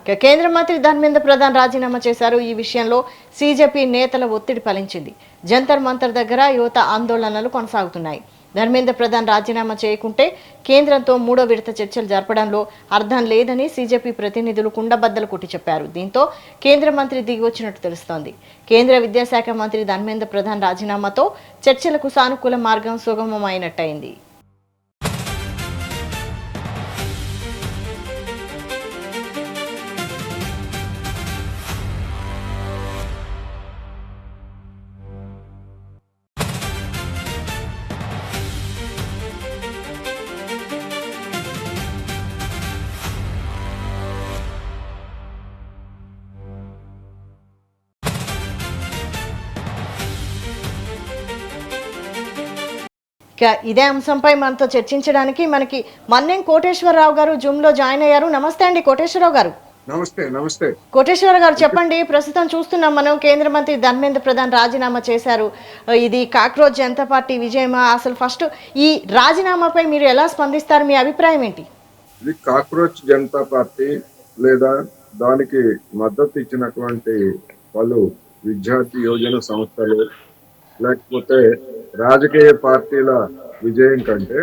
కేంద్ర మంత్రి ధర్మేంద్ర ప్రధాన్ రాజీనామా చేశారు. ఈ విషయంలో సీజేపీ నేతల ఒత్తిడి ఫలించింది. జంతర్ మంతర్ దగ్గర యువత ఆందోళనలు కొనసాగుతున్నాయి. ధర్మేంద్ర ప్రధాన్ రాజీనామా చేయకుంటే కేంద్రంతో మూడో విడత చర్చలు జరపడంలో అర్థం లేదని సీజేపీ ప్రతినిధులు కుండబద్దలు కొట్టి చెప్పారు. దీంతో కేంద్ర మంత్రి దిగి వచ్చినట్టు తెలుస్తోంది. కేంద్ర విద్యాశాఖ మంత్రి ధర్మేంద్ర ప్రధాన్ రాజీనామాతో చర్చలకు సానుకూల మార్గం సుగమమైనట్టయింది. ఇదే అంశంపై మనతో చర్చించడానికి మనకి మన్నెం కోటేశ్వరరావు గారు జూమ్ లో జాయిన్ అయ్యారు. నమస్తే అండి కోటేశ్వరరావు గారు. నమస్తే. నమస్తే కోటేశ్వర గారు, చెప్పండి. ప్రస్తుతం చూస్తున్నాం మనం, కేంద్ర మంత్రి ధర్మేంద్ర ప్రధాన్ రాజీనామా చేశారు. ఇది కాక్రోచ్ జనతా పార్టీ విజయమా? అసలు ఫస్ట్ ఈ రాజీనామాపై మీరు ఎలా స్పందిస్తారు? మీ అభిప్రాయం ఏంటి? ఇది కాక్రోచ్ జనతా పార్టీ లేదా దానికి మద్దతు ఇచ్చినటువంటి పలు విద్యార్థి యోజన సంస్థలు లేకపోతే రాజకీయ పార్టీల విజయం కంటే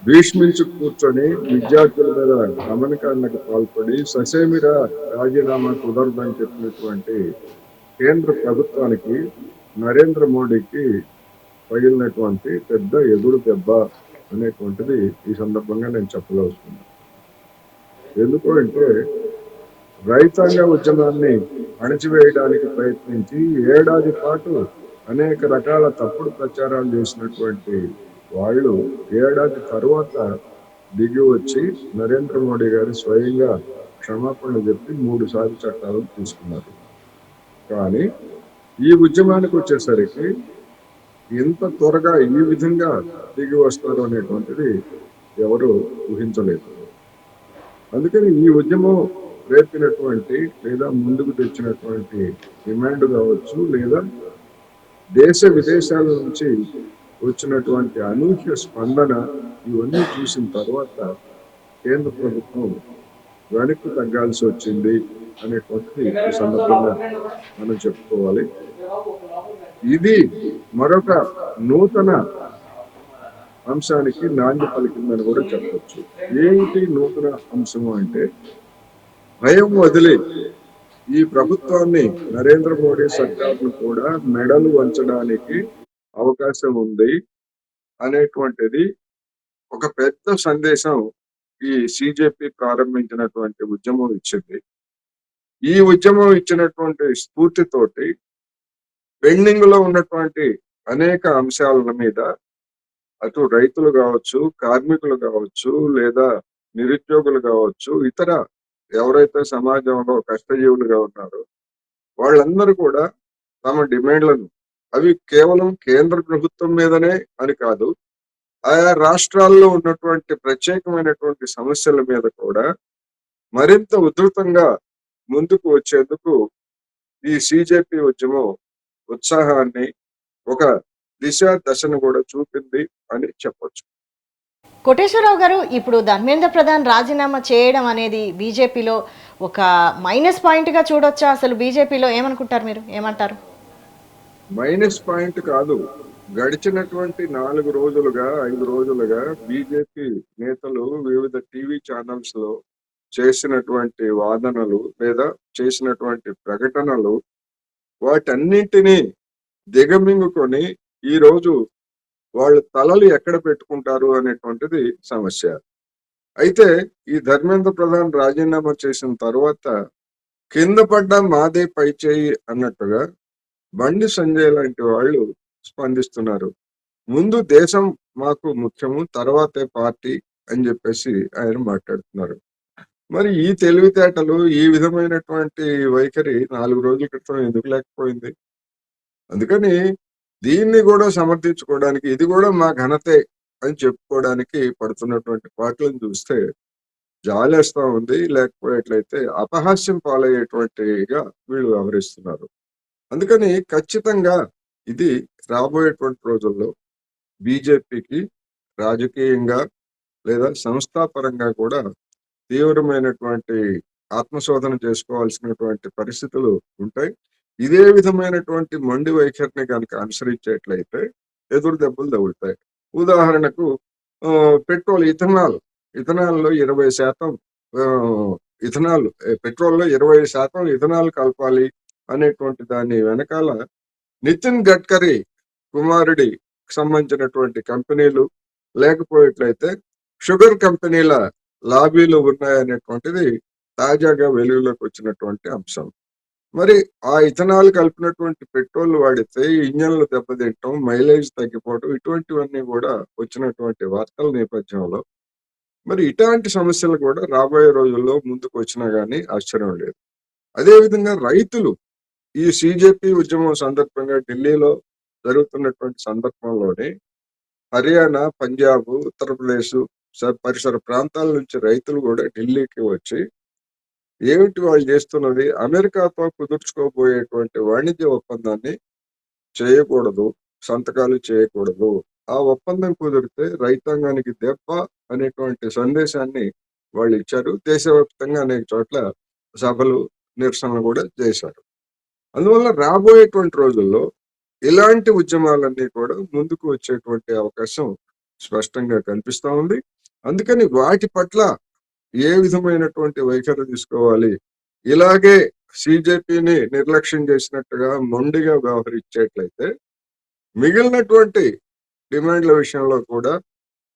భీష్మించి కూర్చొని విద్యార్థుల మీద గమనికరణకు పాల్పడి ససేమిరా రాజీనామా కుదరదని చెప్పినటువంటి కేంద్ర ప్రభుత్వానికి నరేంద్ర మోడీకి పగిలినటువంటి పెద్ద ఎదురు దెబ్బ అనేటువంటిది ఈ సందర్భంగా నేను చెప్పదలుచుకున్నాను. ఎందుకు అంటే రైతాంగ ఉద్యమాన్ని అణచివేయడానికి ప్రయత్నించి ఏడాది పాటు అనేక రకాల తప్పుడు ప్రచారాలు చేసినటువంటి వాళ్ళు ఏడాది తర్వాత దిగి వచ్చి నరేంద్ర మోడీ గారు స్వయంగా క్షమాపణలు చెప్పి 3 సార్లు చట్టాలు తీసుకున్నారు. కానీ ఈ ఉద్యమానికి వచ్చేసరికి ఇంత త్వరగా ఈ విధంగా దిగి వస్తారు అనేటువంటిది ఎవరు ఊహించలేదు. అందుకని ఈ ఉద్యమం రేపినటువంటి లేదా ముందుకు తెచ్చినటువంటి డిమాండ్ కావచ్చు, లేదా దేశ విదేశాల నుంచి వచ్చినటువంటి అనూహ్య స్పందన, ఇవన్నీ చూసిన తర్వాత కేంద్ర ప్రభుత్వం వెనక్కి తగ్గాల్సి వచ్చింది అనేటువంటిది ఈ సందర్భంగా మనం చెప్పుకోవాలి. ఇది మరొక నూతన అంశానికి నాంది పలికిందని కూడా చెప్పవచ్చు. ఏంటి నూతన అంశము అంటే, భయం వదిలి ఈ ప్రభుత్వాన్ని నరేంద్ర మోడీ సర్కార్ను కూడా మెడలు వంచడానికి అవకాశం ఉంది అనేటువంటిది ఒక పెద్ద సందేశం ఈ సిజేపీ ప్రారంభించినటువంటి ఉద్యమం ఇచ్చింది. ఈ ఉద్యమం ఇచ్చినటువంటి స్ఫూర్తితోటి పెండింగ్ లో ఉన్నటువంటి అనేక అంశాల మీద అటు రైతులు కావచ్చు, కార్మికులు కావచ్చు, లేదా నిరుద్యోగులు కావచ్చు, ఇతర ఎవరైతే సమాజంలో కష్టజీవులుగా ఉన్నారో వాళ్ళందరూ కూడా తమ డిమాండ్లను, అవి కేవలం కేంద్ర ప్రభుత్వం మీదనే అని కాదు, ఆయా రాష్ట్రాల్లో ఉన్నటువంటి ప్రత్యేకమైనటువంటి సమస్యల మీద కూడా మరింత ఉధృతంగా ముందుకు వచ్చేందుకు ఈ సిజేపీ ఉద్యమం ఉత్సాహాన్ని, ఒక దిశ దశను కూడా చూపింది అని చెప్పొచ్చు. కోటేశ్వరరావు గారు, ఇప్పుడు ధర్మేంద్ర ప్రధాన్ రాజీనామా చేయడం అనేది బీజేపీలో ఒక మైనస్ పాయింట్ గా చూడొచ్చా? అసలు బీజేపీలో ఏమనుకుంటారు, మీరు ఏమంటారు? మైనస్ పాయింట్ కాదు. గడిచినటువంటి 4 రోజులుగా 5 రోజులుగా బీజేపీ నేతలు వివిధ టీవీ ఛానల్స్ లో చేసినటువంటి వాదనలు లేదా చేసినటువంటి ప్రకటనలు, వాటన్నింటినీ దిగమింగుకొని ఈ రోజు వాళ్ళు తలలు ఎక్కడ పెట్టుకుంటారు అనేటువంటిది సమస్య. అయితే ఈ ధర్మేంద్ర ప్రధాన్ రాజీనామా చేసిన తర్వాత కింద పడ్డ మాదే పై చేయి అన్నట్టుగా బండి సంజయ్ లాంటి వాళ్ళు స్పందిస్తున్నారు. ముందు దేశం మాకు ముఖ్యము, తర్వాతే పార్టీ అని చెప్పేసి ఆయన మాట్లాడుతున్నారు. మరి ఈ తెలివితేటలు, ఈ విధమైనటువంటి వైఖరి 4 రోజుల క్రితం ఎందుకు లేకపోయింది? అందుకని దీన్ని కూడా సమర్థించుకోవడానికి, ఇది కూడా మా ఘనతే అని చెప్పుకోవడానికి పడుతున్నటువంటి పాటలను చూస్తే జాలేస్తా ఉంది. లేకపోయేట్లయితే అపహాస్యం పాలయ్యేటువంటిగా వీళ్ళు వ్యవహరిస్తున్నారు. అందుకని ఖచ్చితంగా ఇది రాబోయేటువంటి రోజుల్లో బీజేపీకి రాజకీయంగా లేదా సంస్థాపరంగా కూడా తీవ్రమైనటువంటి ఆత్మశోధన చేసుకోవాల్సినటువంటి పరిస్థితులు ఉంటాయి. ఇదే విధమైనటువంటి మొండి వైఖరిని కనుక అనుసరించేట్లయితే ఎదురు దెబ్బలు తగులుతాయి. ఉదాహరణకు పెట్రోల్, ఇథనాల్లో 20% ఇథనాల్ పెట్రోల్లో 20% ఇథనాల్ కలపాలి అనేటువంటి దాని వెనకాల నితిన్ గడ్కరీ కుమారుడి సంబంధించినటువంటి కంపెనీలు, లేకపోయేట్లయితే షుగర్ కంపెనీల లాబీలు ఉన్నాయనేటువంటిది తాజాగా వెలుగులోకి వచ్చినటువంటి అంశం. మరి ఆ ఇథనాల్ కలిపినటువంటి పెట్రోల్ వాడితే ఇంజన్లు దెబ్బతింటం, మైలేజ్ తగ్గిపోవడం, ఇటువంటివన్నీ కూడా వచ్చినటువంటి వార్తల నేపథ్యంలో మరి ఇట్లాంటి సమస్యలు కూడా రాబోయే రోజుల్లో ముందుకు వచ్చినా గానీ ఆశ్చర్యం లేదు. అదేవిధంగా రైతులు ఈ సిజెపి ఉద్యమం సందర్భంగా ఢిల్లీలో జరుగుతున్నటువంటి సందర్భంలోనే హర్యానా, పంజాబ్, ఉత్తరప్రదేశ్ పరిసర ప్రాంతాల నుంచి రైతులు కూడా ఢిల్లీకి వచ్చి ఏమిటి వాళ్ళు చేస్తున్నది, అమెరికాతో కుదుర్చుకోబోయేటువంటి వాణిజ్య ఒప్పందాన్ని చేయకూడదు, సంతకాలు చేయకూడదు. ఆ ఒప్పందం కుదిరితే రైతాంగానికి దెబ్బ అనేటువంటి సందేశాన్ని వాళ్ళు ఇచ్చారు. దేశవ్యాప్తంగా అనేక చోట్ల సభలు, నిరసనలు కూడా చేశారు. అందువల్ల రాబోయేటువంటి రోజుల్లో ఇలాంటి ఉద్యమాలన్నీ కూడా ముందుకు వచ్చేటువంటి అవకాశం స్పష్టంగా కనిపిస్తా ఉంది. అందుకని వాటి పట్ల ఏ విధమైనటువంటి వైఖరి తీసుకోవాలి, ఇలాగే సిజెపిని నిర్లక్ష్యం చేసినట్టుగా మొండిగా వ్యవహరించేట్లయితే మిగిలినటువంటి డిమాండ్ల విషయంలో కూడా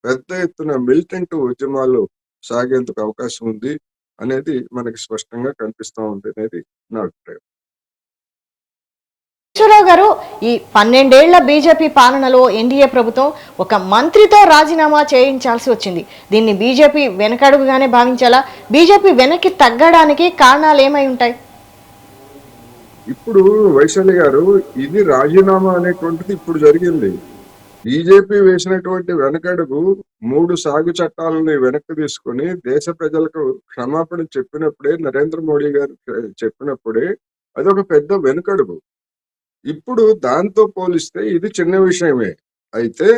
పెద్ద ఎత్తున మిలిటెంట్ ఉద్యమాలు సాగేందుకు అవకాశం ఉంది అనేది మనకి స్పష్టంగా కనిపిస్తా ఉంది అనేది నా అభిప్రాయం. విశ్వరావు గారు, ఈ 12 ఏళ్ల బీజేపీ పాలనలో ఎన్డీఏ ప్రభుత్వం ఒక మంత్రితో రాజీనామా చేయించాల్సి వచ్చింది. దీన్ని బీజేపీ వెనకడుగుగానే భావించాలా? బీజేపీ వెనక్కి తగ్గడానికి కారణాలు ఏమై ఉంటాయి? ఇప్పుడు వైశాలి గారు, ఇది రాజీనామా అనేటువంటిది ఇప్పుడు జరిగింది. బీజేపీ వేసినటువంటి వెనకడుగు 3 సాగు చట్టాలని వెనక్కి తీసుకొని దేశ ప్రజలకు క్షమాపణ చెప్పినప్పుడే, నరేంద్ర మోడీ గారు చెప్పినప్పుడే అదొక పెద్ద వెనుకడుగు. ఇప్పుడు దాంతో పోలిస్తే ఇది చిన్న విషయమే. అయితే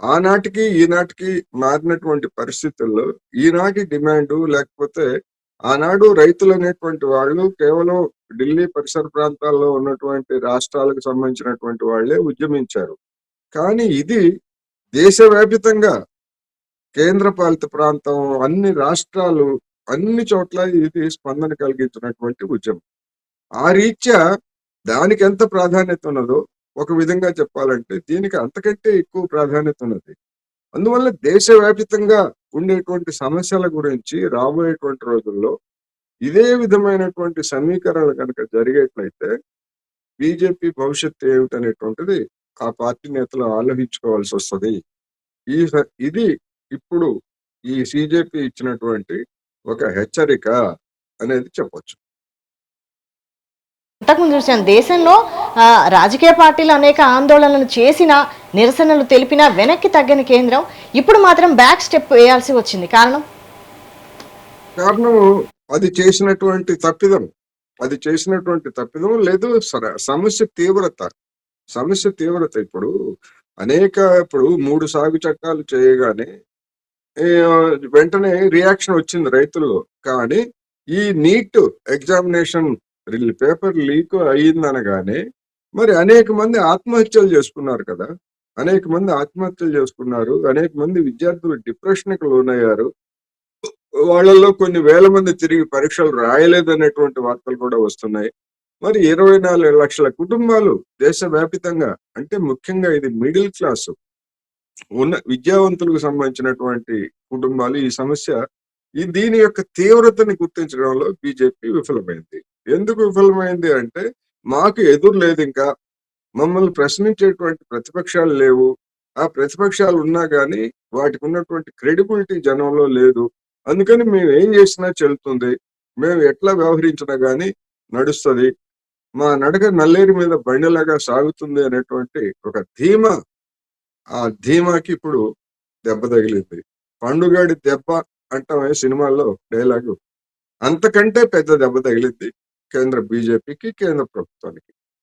ఆనాటికి ఈనాటికి మారినటువంటి పరిస్థితుల్లో ఈనాటి డిమాండు, లేకపోతే ఆనాడు రైతులు అనేటువంటి వాళ్ళు కేవలం ఢిల్లీ పరిసర ప్రాంతాల్లో ఉన్నటువంటి రాష్ట్రాలకు సంబంధించినటువంటి వాళ్ళే ఉద్యమించారు. కానీ ఇది దేశవ్యాపితంగా కేంద్ర పాలిత ప్రాంతం, అన్ని రాష్ట్రాలు, అన్ని చోట్ల ఇది స్పందన కలిగించినటువంటి ఉద్యమం. ఆ రీత్యా దానికి ఎంత ప్రాధాన్యత ఉన్నదో ఒక విధంగా చెప్పాలంటే దీనికి అంతకంటే ఎక్కువ ప్రాధాన్యత ఉన్నది. అందువల్ల దేశవ్యాపితంగా ఉండేటువంటి సమస్యల గురించి రాబోయేటువంటి రోజుల్లో ఇదే విధమైనటువంటి సమీకరణలు కనుక జరిగేట్లయితే బీజేపీ భవిష్యత్తు ఏమిటనేటువంటిది ఆ పార్టీ నేతలు ఆలోచించుకోవాల్సి వస్తుంది. ఇది ఇప్పుడు ఈ సిజెపి ఇచ్చినటువంటి ఒక హెచ్చరిక అనేది చెప్పొచ్చు. ఇంతకుముందు చూసాను, దేశంలో రాజకీయ పార్టీలు అనేక ఆందోళనలు చేసినా, నిరసనలు తెలిపినా వెనక్కి తగ్గని కేంద్రం ఇప్పుడు మాత్రం బ్యాక్ స్టెప్ వేయాల్సి వచ్చింది. కారణం అది చేసినటువంటి తప్పిదం. లేదు, సమస్య తీవ్రత ఇప్పుడు ఇప్పుడు 3 సాగు చట్టాలు చేయగానే వెంటనే రియాక్షన్ వచ్చింది రైతుల్లో. కానీ ఈ నీట్ ఎగ్జామినేషన్ పేపర్ లీక్ అయ్యిందనగానే మరి అనేక మంది ఆత్మహత్యలు చేసుకున్నారు కదా. అనేక మంది విద్యార్థులు డిప్రెషన్కి లోనయ్యారు. వాళ్ళల్లో కొన్ని వేల మంది తిరిగి పరీక్షలు రాయలేదనేటువంటి వార్తలు కూడా వస్తున్నాయి. మరి 24 లక్షల కుటుంబాలు దేశవ్యాపితంగా, అంటే ముఖ్యంగా ఇది మిడిల్ క్లాస్ ఉన్న విద్యావంతులకు సంబంధించినటువంటి కుటుంబాలు ఈ సమస్య దీని యొక్క తీవ్రతని గుర్తించడంలో బీజేపీ విఫలమైంది. ఎందుకు విఫలమైంది అంటే మాకు ఎదురు లేదు, ఇంకా మమ్మల్ని ప్రశ్నించేటువంటి ప్రతిపక్షాలు లేవు. ఆ ప్రతిపక్షాలు ఉన్నా గానీ వాటికి ఉన్నటువంటి క్రెడిబిలిటీ జనంలో లేదు. అందుకని మేము ఏం చేసినా చెల్లుతుంది, మేము ఎట్లా వ్యవహరించినా గానీ నడుస్తుంది, మా నడక నల్లేరు మీద బండిలాగా సాగుతుంది అనేటువంటి ఒక ధీమా, ఆ ధీమాకి ఇప్పుడు దెబ్బ తగిలింది. పండుగాడి దెబ్బ అంటామే సినిమాల్లో డైలాగు, అంతకంటే పెద్ద దెబ్బ తగిలింది కేంద్ర బీజేపీకి, కేంద్ర ప్రభుత్వానికి.